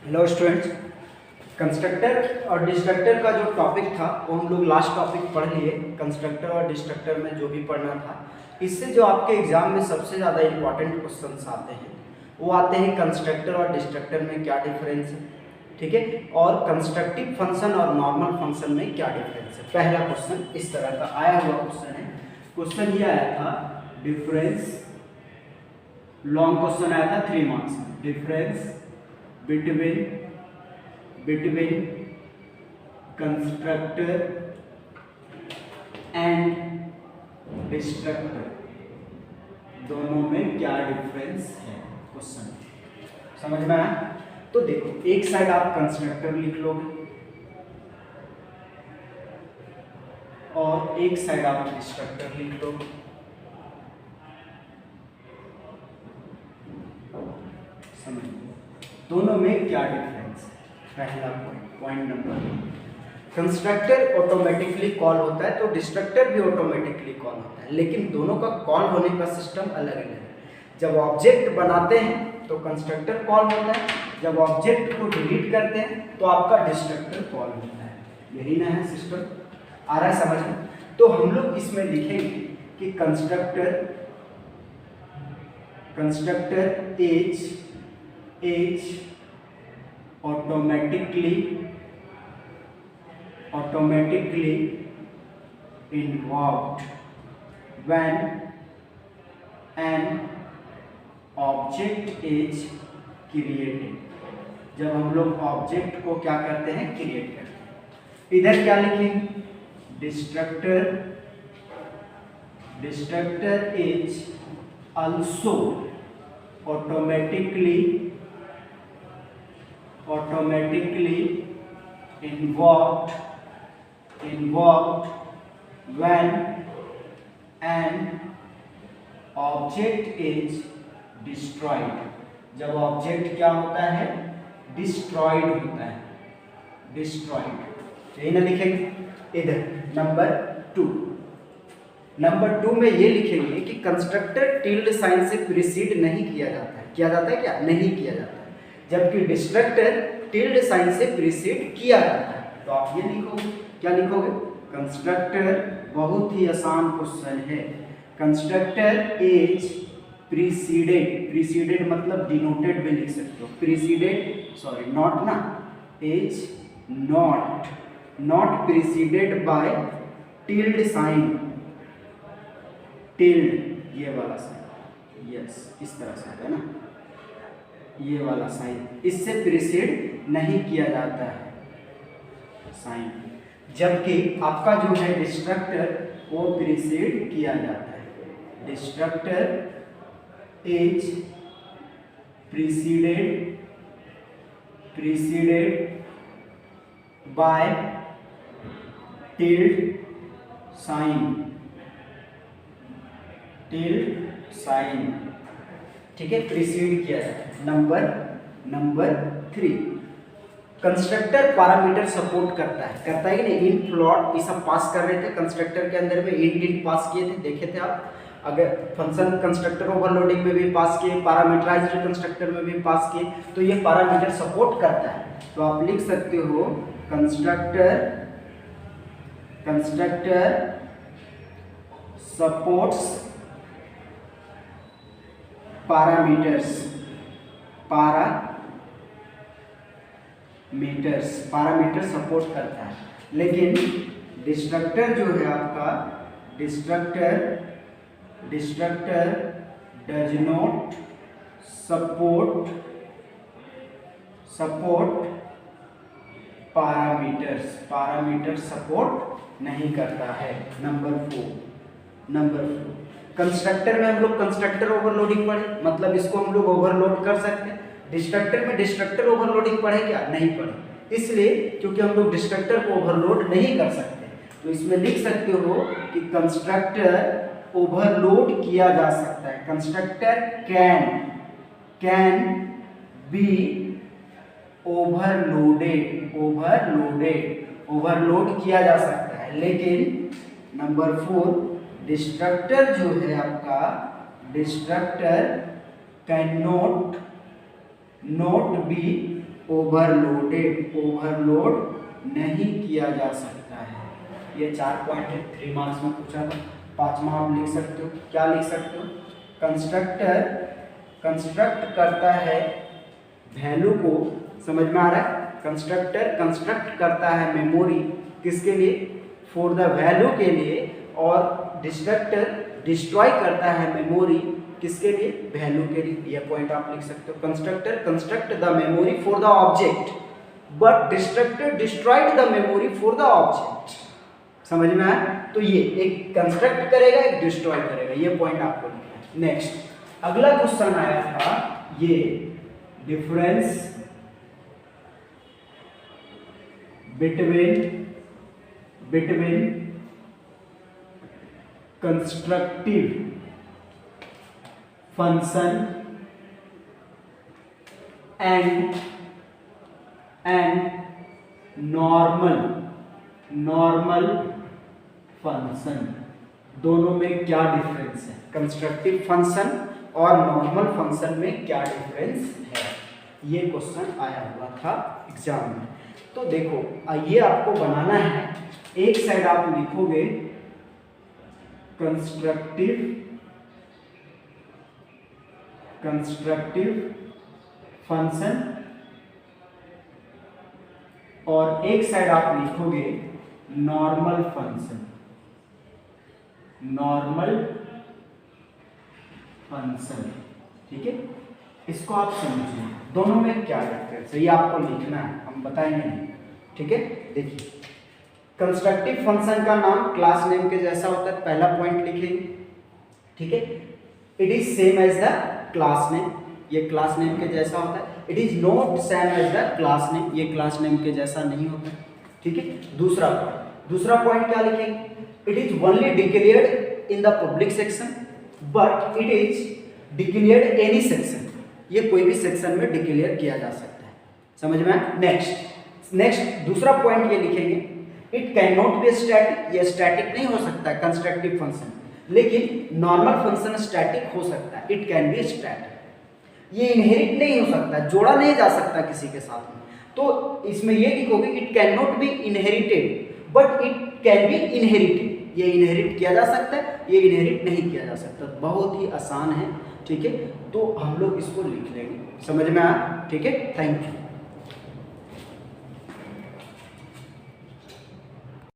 Hello students. Constructor और destructor का जो टॉपिक था वो हम लोग लास्ट टॉपिक पढ़ लिए। कंस्ट्रक्टर और डिस्ट्रक्टर में जो भी पढ़ना था, इससे जो आपके एग्जाम में सबसे ज़्यादा इंपॉर्टेंट क्वेश्चंस आते हैं वो आते हैं कंस्ट्रक्टर और डिस्ट्रक्टर में क्या डिफरेंस है, ठीक है, और कंस्ट्रक्टिव फंक्शन और नॉर्मल फंक्शन में क्या डिफरेंस है। पहला क्वेश्चन इस तरह का आया हुआ क्वेश्चन है। क्वेश्चन ये आया था डिफरेंस, लॉन्ग क्वेश्चन आया था 3 मार्क्स में। Difference between constructor and destructor, दोनों में क्या डिफरेंस है। क्वेश्चन समझ में आया? तो देखो, एक साइड आप कंस्ट्रक्टर लिख लोगे और एक साइड आप डिस्ट्रक्टर लिख लोगे। समझ, दोनों में क्या डिफरेंस है। पहला point number, constructor automatically call होता है तो डिस्ट्रक्टर भी ऑटोमेटिकली कॉल होता है, लेकिन दोनों का कॉल होने का सिस्टम अलग अलग है। जब ऑब्जेक्ट बनाते हैं तो कंस्ट्रक्टर कॉल होता है, जब ऑब्जेक्ट को डिलीट करते हैं तो आपका डिस्ट्रक्टर कॉल होता है। यही ना है सिस्टम, आ रहा है समझ में? तो हम लोग इसमें लिखेंगे कि constructor as automatically involved when an object is created। जब हम लोग ऑब्जेक्ट को क्या करते हैं, क्रिएट करते हैं। इधर क्या लिखेंगे, destructor is also automatically involved when an object is destroyed। जब ऑब्जेक्ट क्या होता है, डिस्ट्रॉयड होता है, डिस्ट्रॉयड। यही ना लिखेंगे। इधर नंबर टू में ये लिखेंगे कि कंस्ट्रक्टर टिल्ड साइन से प्रीसीड नहीं किया जाता है। किया जाता है क्या? नहीं किया जाता है। जबकि डिस्ट्रक्टर टिल्ड साइन से प्रीसीड किया जाता है। तो आप ये लिखोगे, क्या लिखोगे? कंस्ट्रक्टर, बहुत ही आसान क्वेश्चन है। कंस्ट्रक्टर इज प्रीसीडेड मतलब डिनोटेड भी लिख सकते हो। प्रीसीडेड, सॉरी नॉट ना, is not preceded by tilde sign. Tilde ये वाला साइन, यस इस तरह से है ना, ये वाला साइन, इससे प्रीसीड नहीं किया जाता है साइन। जबकि आपका जो है डिस्ट्रक्टर, वो प्रीसीड किया जाता है। Destructor is preceded by tilde sign, ठीक है, प्रीसीड किया जाता है। नंबर 3, कंस्ट्रक्टर पैरामीटर सपोर्ट करता है कि नहीं। इंट फ्लोट ये सब पास कर रहे थे कंस्ट्रक्टर के अंदर में, इंट पास किए थे, देखे थे आप। अगर फंक्शन कंस्ट्रक्टर ओवरलोडिंग में भी पास किए, पैरामीटराइज्ड कंस्ट्रक्टर में भी पास किए, तो ये पैरामीटर सपोर्ट करता है। तो आप लिख सकते हो कंस्ट्रक्टर सपोर्ट्स पैरामीटर सपोर्ट करता है। लेकिन डिस्ट्रक्टर जो है आपका, destructor does not support parameter support नहीं करता है। नंबर 4, कंस्ट्रक्टर में हम लोग कंस्ट्रक्टर ओवरलोडिंग पढ़े, मतलब इसको हम लोग ओवरलोड कर सकते हैं। डिस्ट्रक्टर में डिस्ट्रक्टर ओवरलोडिंग पढ़े क्या? नहीं पढ़े। इसलिए क्योंकि हम लोग डिस्ट्रक्टर को ओवरलोड नहीं कर सकते, तो इसमें लिख सकते हो कि कंस्ट्रक्टर ओवरलोड किया जा सकता है। कंस्ट्रक्टर कैन बी ओवरलोड किया जा सकता है। लेकिन नंबर 4, डिस्ट्रक्टर जो है आपका, destructor can not be overloaded, overload नहीं किया जा सकता है। ये 4 पॉइंट है, 3 मार्क्स में पूछा था। 5वां आप लिख सकते हो, क्या लिख सकते हो? कंस्ट्रक्टर कंस्ट्रक्ट करता है वैल्यू को, समझ में आ रहा है? कंस्ट्रक्टर कंस्ट्रक्ट करता है मेमोरी किसके लिए? फॉर द वैल्यू के लिए, और डिस्ट्रक्टर डिस्ट्रॉय करता है मेमोरी किसके लिए? वैल्यू के लिए। ये पॉइंट आप लिख सकते हो। Constructor construct the memory for the object, but destructor destroyed the memory for the object. समझ में आया? तो ये एक कंस्ट्रक्ट करेगा, एक डिस्ट्रॉय करेगा। ये पॉइंट आपको लिखना है। नेक्स्ट अगला क्वेश्चन आया था, ये difference between constructive function and normal function, दोनों में क्या डिफरेंस है? कंस्ट्रक्टिव फंक्शन और नॉर्मल फंक्शन में क्या डिफरेंस है? ये क्वेश्चन आया हुआ था एग्जाम में। तो देखो ये आपको बनाना है। एक साइड आप लिखोगे कंस्ट्रक्टिव फंक्शन, और एक साइड आप लिखोगे नॉर्मल फंक्शन। ठीक है, इसको आप समझिए दोनों में क्या डिफरेंस है, ये आपको लिखना है, हम बताएंगे नहीं। ठीक है, देखिए कंस्ट्रक्टिव फंक्शन का नाम क्लास नेम के जैसा होता है, पहला पॉइंट लिखेंगे। ठीक है, it is same as the class name, ये क्लास नेम के जैसा होता है। It is not same as the class name, ये क्लास नेम के जैसा नहीं होता। ठीक है, दूसरा पॉइंट क्या लिखेंगे? It is only declared in the public section, but it is declared any section, ये कोई भी सेक्शन में डिक्लेयर किया जा सकता है। समझ में आया? नेक्स्ट दूसरा पॉइंट ये लिखेंगे, it can not be static, ये स्टैटिक नहीं हो सकता है कंस्ट्रक्टिव फंक्शन, लेकिन नॉर्मल फंक्शन स्टैटिक हो सकता है, इट कैन बी स्टैटिक। ये इनहेरिट नहीं हो सकता, जोड़ा नहीं जा सकता किसी के साथ में। तो इसमें ये लिखोगे it can not be inherited but it can be inherited, ये इनहेरिट किया जा सकता है, ये इनहेरिट नहीं किया जा सकता। बहुत ही आसान है। ठीक है, तो हम लोग इसको लिख लेंगे। समझ में आया? ठीक है, थैंक यू।